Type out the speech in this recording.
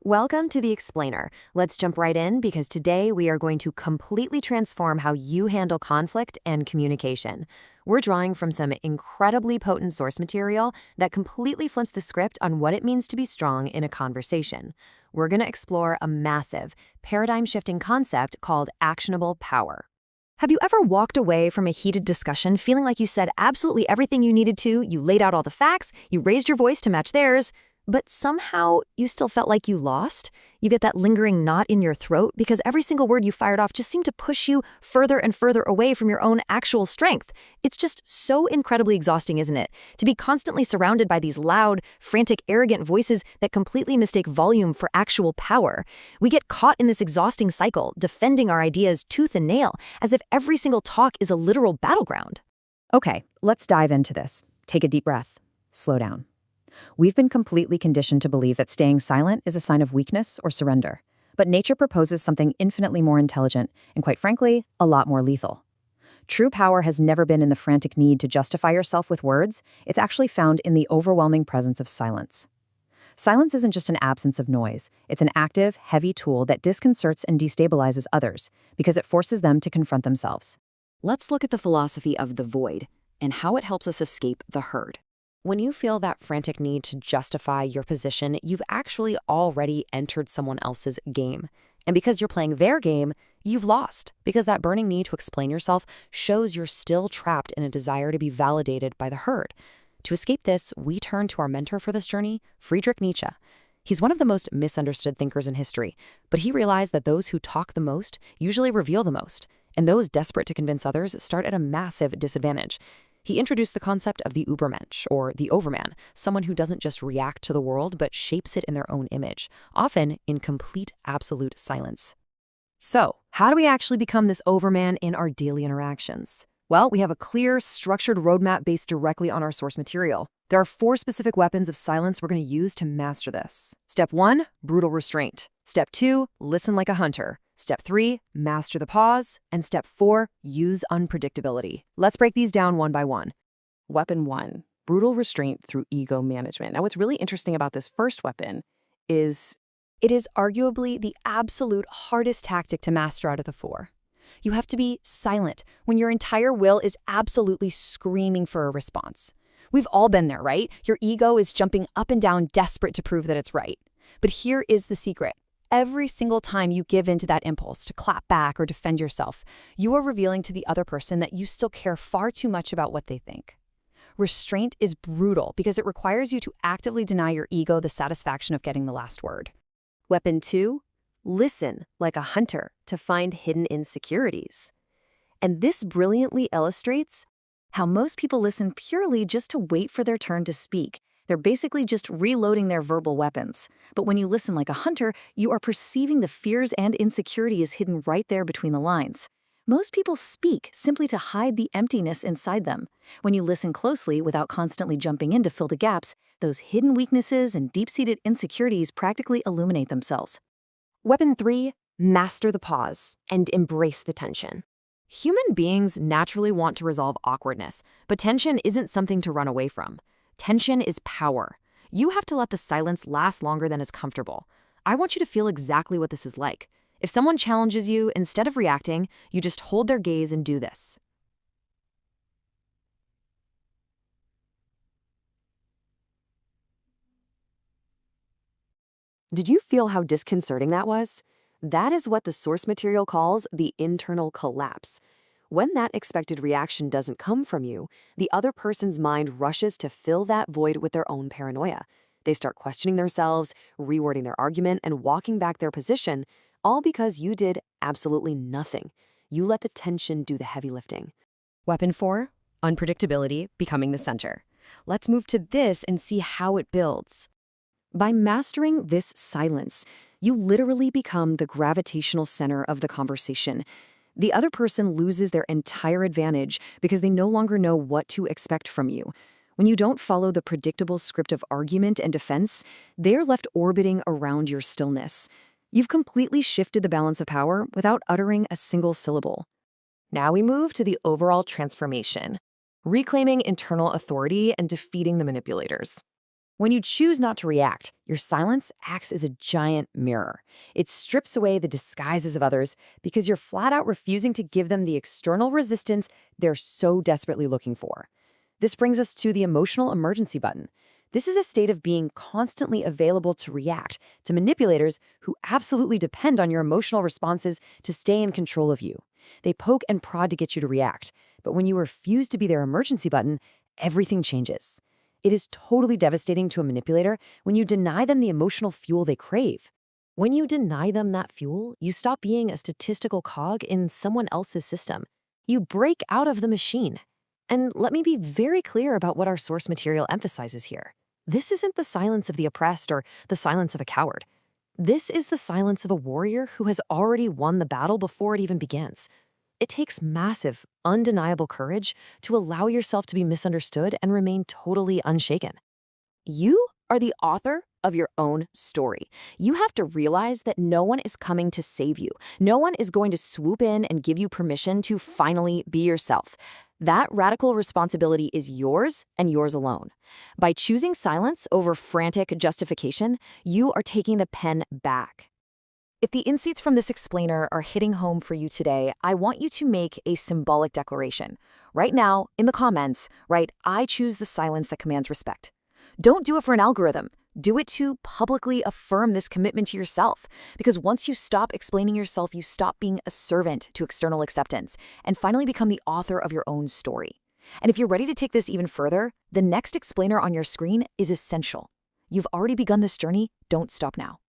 Welcome to The Explainer. Let's jump right in because today we are going to completely transform how you handle conflict and communication. We're drawing from some incredibly potent source material that completely flips the script on what it means to be strong in a conversation. We're going to explore a massive, paradigm-shifting concept called actionable power. Have you ever walked away from a heated discussion feeling like you said absolutely everything you needed to, you laid out all the facts, you raised your voice to match theirs, but somehow you still felt like you lost? You get that lingering knot in your throat because every single word you fired off just seemed to push you further and further away from your own actual strength. It's just so incredibly exhausting, isn't it? To be constantly surrounded by these loud, frantic, arrogant voices that completely mistake volume for actual power. We get caught in this exhausting cycle, defending our ideas tooth and nail, as if every single talk is a literal battleground. Okay, let's dive into this. Take a deep breath. Slow down. We've been completely conditioned to believe that staying silent is a sign of weakness or surrender. But nature proposes something infinitely more intelligent and, quite frankly, a lot more lethal. True power has never been in the frantic need to justify yourself with words. It's actually found in the overwhelming presence of silence. Silence isn't just an absence of noise. It's an active, heavy tool that disconcerts and destabilizes others because it forces them to confront themselves. Let's look at the philosophy of the void and how it helps us escape the herd. When you feel that frantic need to justify your position, you've actually already entered someone else's game. And because you're playing their game, you've lost, because that burning need to explain yourself shows you're still trapped in a desire to be validated by the herd. To escape this, we turn to our mentor for this journey, Friedrich Nietzsche. He's one of the most misunderstood thinkers in history, but he realized that those who talk the most usually reveal the most, and those desperate to convince others start at a massive disadvantage. He introduced the concept of the Übermensch, or the overman, someone who doesn't just react to the world but shapes it in their own image, often in complete absolute silence. So, how do we actually become this overman in our daily interactions? Well, we have a clear, structured roadmap based directly on our source material. There are 4 specific weapons of silence we're going to use to master this. Step 1, brutal restraint. Step 2, listen like a hunter. Step 3, master the pause. And step 4, use unpredictability. Let's break these down one by one. Weapon 1, brutal restraint through ego management. Now, what's really interesting about this first weapon is It is arguably the absolute hardest tactic to master out of the 4. You have to be silent when your entire will is absolutely screaming for a response. We've all been there, right? Your ego is jumping up and down, desperate to prove that it's right. But here is the secret. Every single time you give in to that impulse to clap back or defend yourself, you are revealing to the other person that you still care far too much about what they think. Restraint is brutal because it requires you to actively deny your ego the satisfaction of getting the last word. Weapon 2, listen like a hunter to find hidden insecurities. And this brilliantly illustrates how most people listen purely just to wait for their turn to speak. They're basically just reloading their verbal weapons. But when you listen like a hunter, you are perceiving the fears and insecurities hidden right there between the lines. Most people speak simply to hide the emptiness inside them. When you listen closely without constantly jumping in to fill the gaps, those hidden weaknesses and deep-seated insecurities practically illuminate themselves. Weapon 3, master the pause and embrace the tension. Human beings naturally want to resolve awkwardness, but tension isn't something to run away from. Tension is power. You have to let the silence last longer than is comfortable. I want you to feel exactly what this is like. If someone challenges you, instead of reacting, you just hold their gaze and do this. Did you feel how disconcerting that was? That is what the source material calls the internal collapse. When that expected reaction doesn't come from you, the other person's mind rushes to fill that void with their own paranoia. They start questioning themselves, rewording their argument, and walking back their position, all because you did absolutely nothing. You let the tension do the heavy lifting. Weapon 4, unpredictability, becoming the center. Let's move to this and see how it builds. By mastering this silence, you literally become the gravitational center of the conversation. The other person loses their entire advantage because they no longer know what to expect from you. When you don't follow the predictable script of argument and defense, they're left orbiting around your stillness. You've completely shifted the balance of power without uttering a single syllable. now we move to the overall transformation, reclaiming internal authority and defeating the manipulators. When you choose not to react, your silence acts as a giant mirror. It strips away the disguises of others because you're flat out refusing to give them the external resistance they're so desperately looking for. This brings us to the emotional emergency button. This is a state of being constantly available to react to manipulators who absolutely depend on your emotional responses to stay in control of you. They poke and prod to get you to react, but when you refuse to be their emergency button, everything changes. It is totally devastating to a manipulator when you deny them the emotional fuel they crave. When you deny them that fuel, you stop being a statistical cog in someone else's system. You break out of the machine. And let me be very clear about what our source material emphasizes here. This isn't the silence of the oppressed or the silence of a coward. This is the silence of a warrior who has already won the battle before it even begins. It takes massive, undeniable courage to allow yourself to be misunderstood and remain totally unshaken. You are the author of your own story. You have to realize that no one is coming to save you. No one is going to swoop in and give you permission to finally be yourself. That radical responsibility is yours and yours alone. By choosing silence over frantic justification, you are taking the pen back. If the insights from this explainer are hitting home for you today, I want you to make a symbolic declaration. Right now, in the comments, write, "I choose the silence that commands respect." Don't do it for an algorithm. Do it to publicly affirm this commitment to yourself. Because once you stop explaining yourself, you stop being a servant to external acceptance and finally become the author of your own story. And if you're ready to take this even further, the next explainer on your screen is essential. You've already begun this journey. Don't stop now.